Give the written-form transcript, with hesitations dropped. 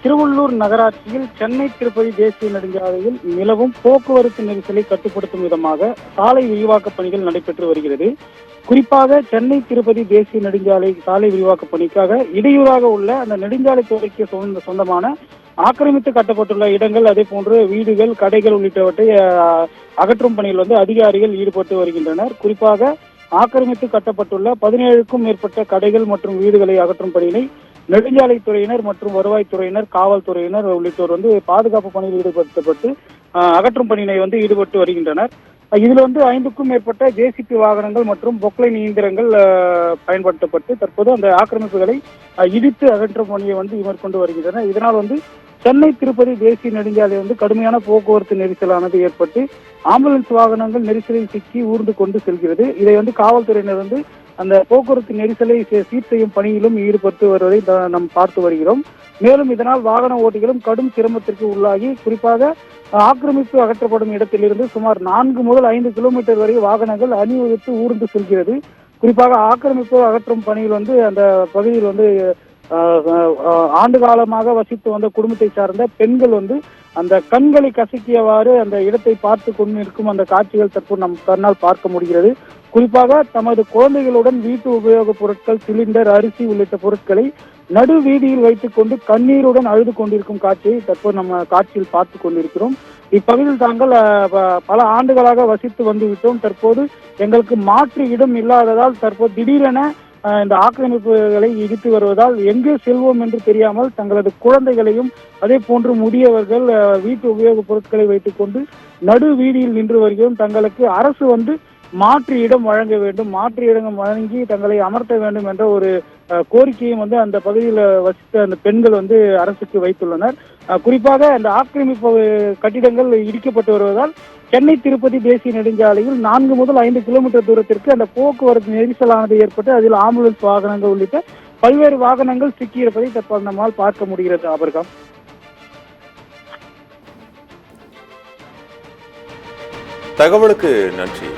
திருவள்ளூர் நகராட்சியில் சென்னை திருப்பதி தேசிய நெடுஞ்சாலையில் நிலவும் போக்குவரத்து நெரிசலை கட்டுப்படுத்தும் விதமாக சாலை விரிவாக்க பணிகள் நடைபெற்று வருகிறது. குறிப்பாக சென்னை திருப்பதி தேசிய நெடுஞ்சாலை சாலை விரிவாக்க பணிக்காக இடையூறாக உள்ள அந்த நெடுஞ்சாலை துறைக்கு சொந்தமான ஆக்கிரமித்து கட்டப்பட்டுள்ள இடங்கள், அதே போன்று வீடுகள், கடைகள் உள்ளிட்டவற்றை அகற்றும் பணியில் அதிகாரிகள் ஈடுபட்டு வருகின்றனர். குறிப்பாக ஆக்கிரமித்து கட்டப்பட்டுள்ள 17க்கும் மேற்பட்ட கடைகள் மற்றும் வீடுகளை அகற்றும் பணியினை நெடுஞ்சாலைத்துறையினர் மற்றும் வருவாய்த்துறையினர், காவல்துறையினர் உள்ளிட்டோர் பாதுகாப்பு பணியில் ஈடுபடுத்தப்பட்டு அகற்றும் பணியினை ஈடுபட்டு வருகின்றனர். இதுல 5க்கும் மேற்பட்ட ஜேசிபி வாகனங்கள் மற்றும் பொக்லைன் இயந்திரங்கள் பயன்படுத்தப்பட்டு தற்போது அந்த ஆக்கிரமிப்புகளை இடித்து அகற்றும் பணியை மேற்கொண்டு வருகின்றனர். இதனால் சென்னை திருப்பதி தேசிய நெடுஞ்சாலை கடுமையான போக்குவரத்து நெரிசலானது ஏற்பட்டு ஆம்புலன்ஸ் வாகனங்கள் நெரிசலில் சிக்கி ஊர்ந்து கொண்டு செல்கிறது. இதை காவல்துறையினர் அந்த போக்குவரத்து நெரிசலை சீர் செய்யும் பணியிலும் ஈடுபட்டு வருவதை நாம் பார்த்து வருகிறோம். மேலும் இதனால் வாகன ஓட்டிகளும் கடும் சிரமத்திற்கு உள்ளாகி, குறிப்பாக ஆக்கிரமிப்பு அகற்றப்படும் இடத்திலிருந்து சுமார் 4 முதல் 5 கிலோமீட்டர் வரை வாகனங்கள் அணிவகுத்து ஊர்ந்து செல்கிறது. குறிப்பாக ஆக்கிரமிப்பு அகற்றும் பணியில் அந்த பகுதியில் ஆண்டு காலமாக வசித்து வந்த குடும்பத்தை சார்ந்த பெண்கள் அந்த கண்களை கசக்கியவாறு அந்த இடத்தை பார்த்து கொண்டிருக்கும் அந்த காட்சிகள் தற்போது நம் கண்ணால் பார்க்க முடிகிறது. குறிப்பாக தமது குழந்தைகளுடன் வீட்டு உபயோகப் பொருட்கள், சிலிண்டர், அரிசி உள்ளிட்ட பொருட்களை நடு வீதியில் வைத்துக் கொண்டு கண்ணீருடன் அழுது கொண்டிருக்கும் காட்சியை தற்போது நம்ம காட்சியில் பார்த்து கொண்டிருக்கிறோம். இப்பகுதியில் தாங்கள் பல ஆண்டுகளாக வசித்து வந்துவிட்டோம். தற்போது எங்களுக்கு மாற்று இடம் இல்லாததால் தற்போது திடீரென இந்த ஆக்கிரமிப்புகளை இடித்து வருவதால் எங்கே செல்வோம் என்று தெரியாமல் தங்களது குழந்தைகளையும், அதே போன்று முதியவர்கள் வீட்டு உபயோகப் பொருட்களை வைத்துக் கொண்டு நடு வீதியில் நின்று வருகிறோம். தங்களுக்கு அரசு மாற்று இடம் வழங்க வேண்டும், மாற்று இடம் வழங்கி தங்களை அமர்த்த வேண்டும் என்ற ஒரு கோரிக்கையும் அந்த பகுதியில் வசித்த அந்த பெண்கள் அரசுக்கு வைத்துள்ளனர். குறிப்பாக அந்த ஆக்கிரமிப்பு கட்டிடங்கள் இடிக்கப்பட்டு வருவதால் சென்னை திருப்பதி தேசிய நெடுஞ்சாலையில் 4 முதல் 5 கிலோமீட்டர் தூரத்திற்கு அந்த போக்குவரத்து நெரிசலானது ஏற்பட்டு அதில் ஆம்புலன்ஸ் வாகனங்கள் உள்ளிட்ட பல்வேறு வாகனங்கள் சிக்கியிருப்பதை தற்போது நம்மால் பார்க்க முடிகிறது. அபர்காம், தகவலுக்கு நன்றி.